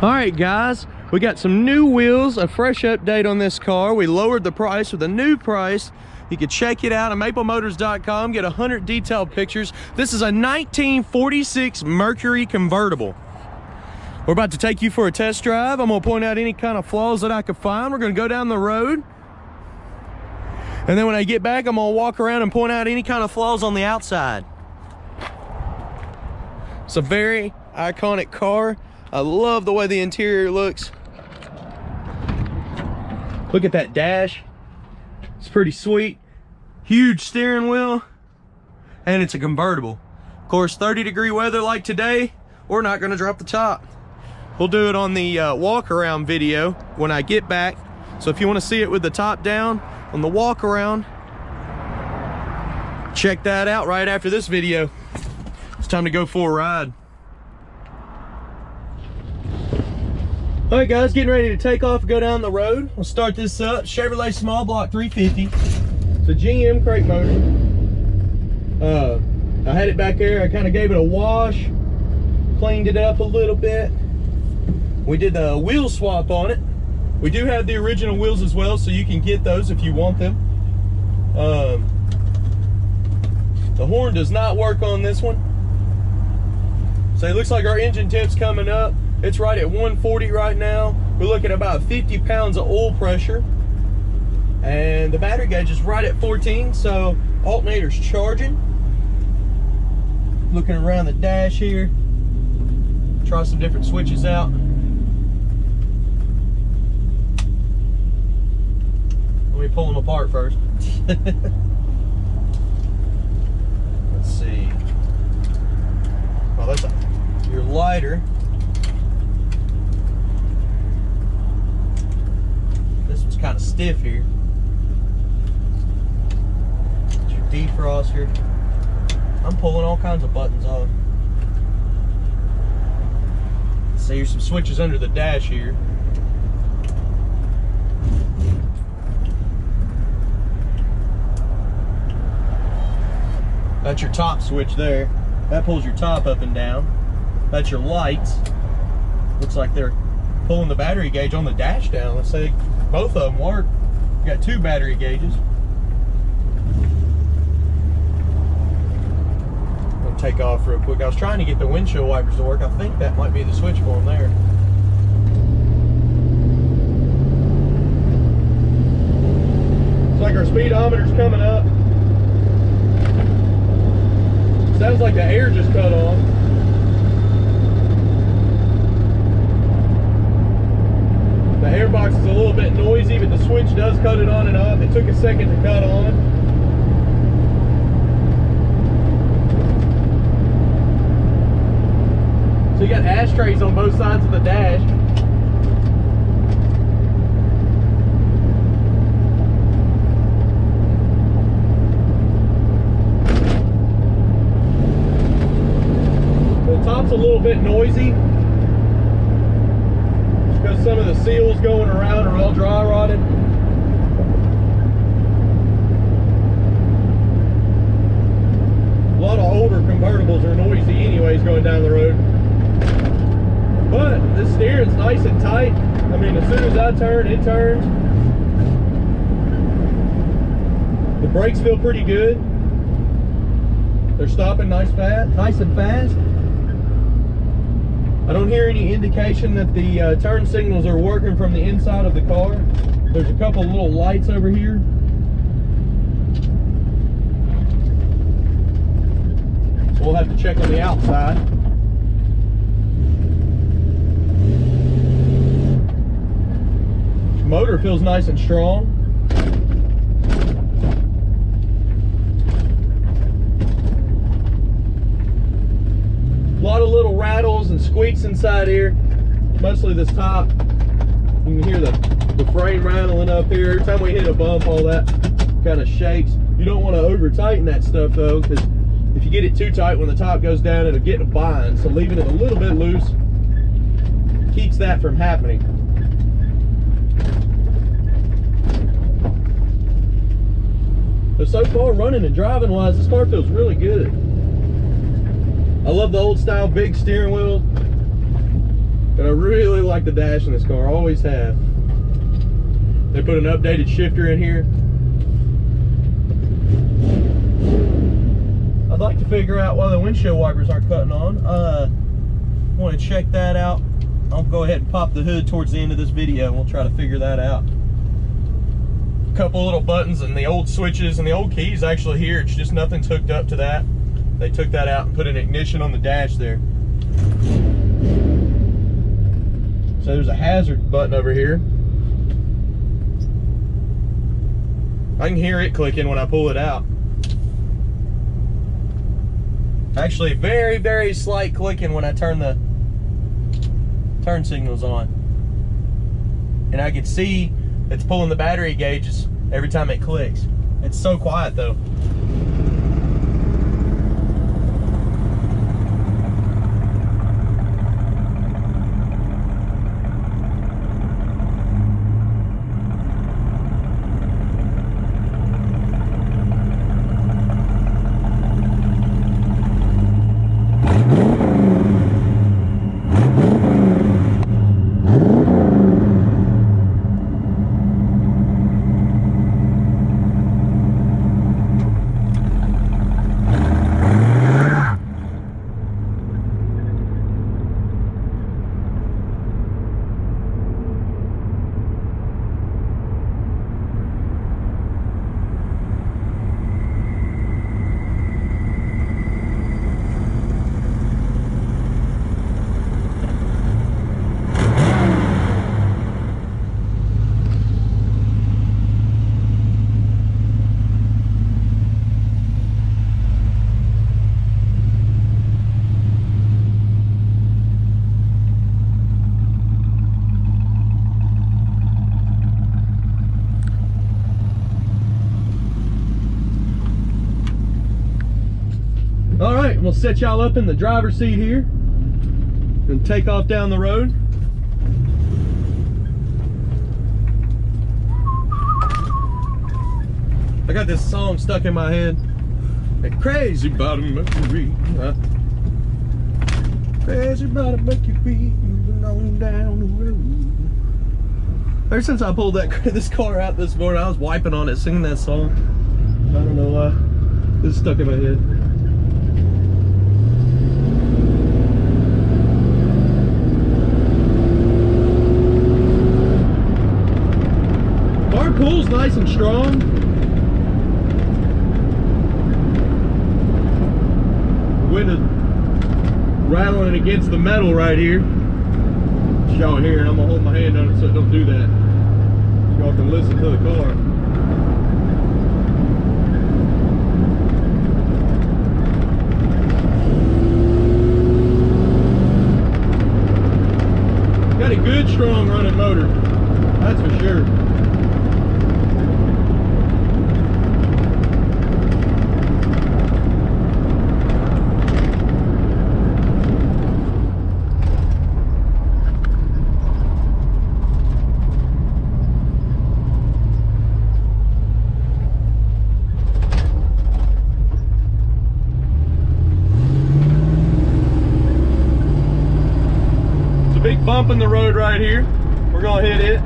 All right, guys, we got some new wheels, a fresh update on this car. We lowered the price with a new price. You can check it out at MapleMotors.com, get 100 detailed pictures. This is a 1946 Mercury Convertible. We're about to take you for a test drive. I'm gonna point out any kind of flaws that I could find. We're gonna go down the road. And then when I get back, I'm gonna walk around and point out any kind of flaws on the outside. It's a very iconic car. I love the way the interior looks. Look at that dash. It's pretty sweet. Huge steering wheel. And it's a convertible. Of course, 30-degree weather like today, we're not gonna drop the top. We'll do it on the walk around video when I get back. So if you wanna see it with the top down on the walk around, check that out right after this video. It's time to go for a ride. All right, guys, getting ready to take off and go down the road. We'll start this up. Chevrolet Small Block 350. It's a GM crate motor. I had it back there. I kind of gave it a wash, cleaned it up a little bit. We did the wheel swap on it. We do have the original wheels as well, so you can get those if you want them. The horn does not work on this one. So it looks like our engine temp's coming up. It's right at 140 right now. We're looking at about 50 pounds of oil pressure. And the battery gauge is right at 14, so alternator's charging. Looking around the dash here. Try some different switches out. Let me pull them apart first. Let's see. Oh, that's your lighter. This one's kind of stiff here. It's your defroster. I'm pulling all kinds of buttons off. So here's some switches under the dash here. That's your top switch there. That pulls your top up and down. That's your lights. Looks like they're pulling the battery gauge on the dash down. Let's say both of them work. You got two battery gauges. I'm gonna take off real quick. I was trying to get the windshield wipers to work. I think that might be the switch for them there. Looks like our speedometer's coming up. Sounds like the air just cut off. The air box is a little bit noisy, but the switch does cut it on and off. It took a second to cut on. So you got ashtrays on both sides of the dash. The top's a little bit noisy. Because some of the seals going around are all dry rotted. A lot of older convertibles are noisy anyways going down the road. But this steering's nice and tight. I mean, as soon as I turn, it turns. The brakes feel pretty good. They're stopping nice and fast. I don't hear any indication that the turn signals are working from the inside of the car. There's a couple little lights over here. So we'll have to check on the outside. The motor feels nice and strong. A lot of little rattles and squeaks inside here, mostly this top. You can hear the frame rattling up here. Every time we hit a bump, all that kind of shakes. You don't want to over tighten that stuff though, because if you get it too tight when the top goes down, it'll get in a bind. So leaving it a little bit loose keeps that from happening. But so far, running and driving wise, this car feels really good. I love the old style big steering wheel. Got But I really like the dash in this car, always have. They put an updated shifter in here. I'd like to figure out why the windshield wipers aren't cutting on. Want to check that out. I'll go ahead and pop the hood towards the end of this video and we'll try to figure that out. A couple little buttons and the old switches and the old keys actually here. It's just nothing's hooked up to that. They took that out and put an ignition on the dash there. So there's a hazard button over here. I can hear it clicking when I pull it out. Actually, very, very slight clicking when I turn the turn signals on. And I can see it's pulling the battery gauges every time it clicks. It's so quiet though. Alright, we'll set y'all up in the driver's seat here and take off down the road. I got this song stuck in my head. Crazy about a Mercury. Crazy about a Mercury, moving on down the road. Ever since I pulled this car out this morning, I was wiping on it, singing that song. I don't know why. It's stuck in my head. Pulls nice and strong. Wind is rattling against the metal right here. Y'all hear it, I'm gonna hold my hand on it so it don't do that. Y'all can listen to the car. Got a good strong running motor, that's for sure. Big bump in the road right here. We're gonna hit it.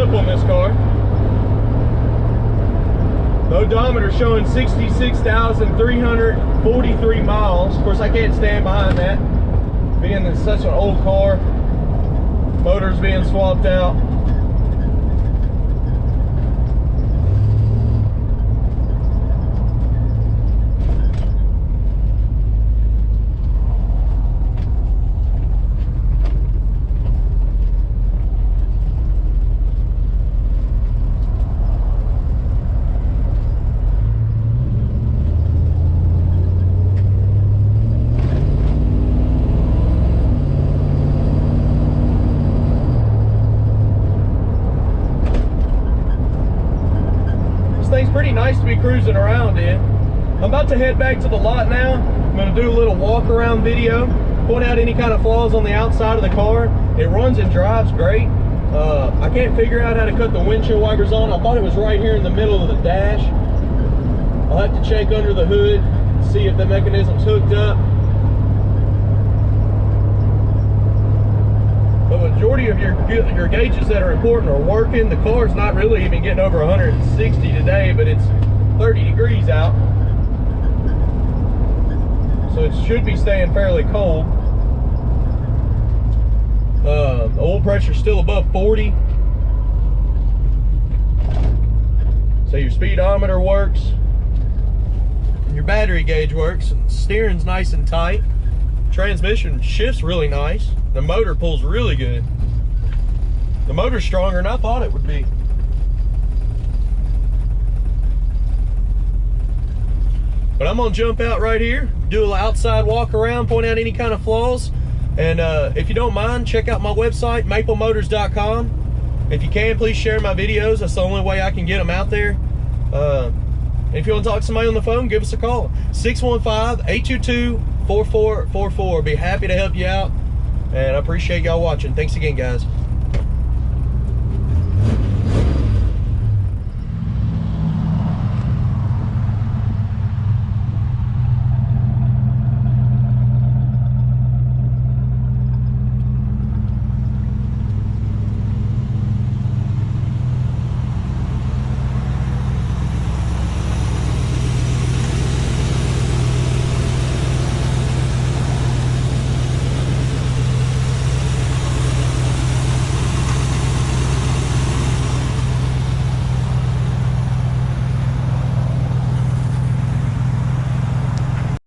On this car. The odometer showing 66,343 miles. Of course, I can't stand behind that, being it's such an old car. Motor's being swapped out. nice to be cruising around in. I'm about to head back to the lot now. I'm gonna do a little walk around video, point out any kind of flaws on the outside of the car. It runs and drives great. I can't figure out how to cut the windshield wipers on. I thought it was right here in the middle of the dash. I'll have to check under the hood, see if the mechanism's hooked up. The majority of your gauges that are important are working. The car's not really even getting over 160 today, but it's 30 degrees out. So it should be staying fairly cold. Oil pressure's still above 40. So your speedometer works. And your battery gauge works. And the steering's nice and tight. Transmission shifts really nice. The motor pulls really good. The motor's stronger than I thought it would be. But I'm gonna jump out right here, do a little outside walk around, point out any kind of flaws. And if you don't mind, check out my website, weMainbsite.com. If you can, please share my videos. That's the only way I can get them out there. If you want to talk to somebody on the phone, give us a call. 615-822-4444. Be happy to help you out. And I appreciate y'all watching. Thanks again, guys.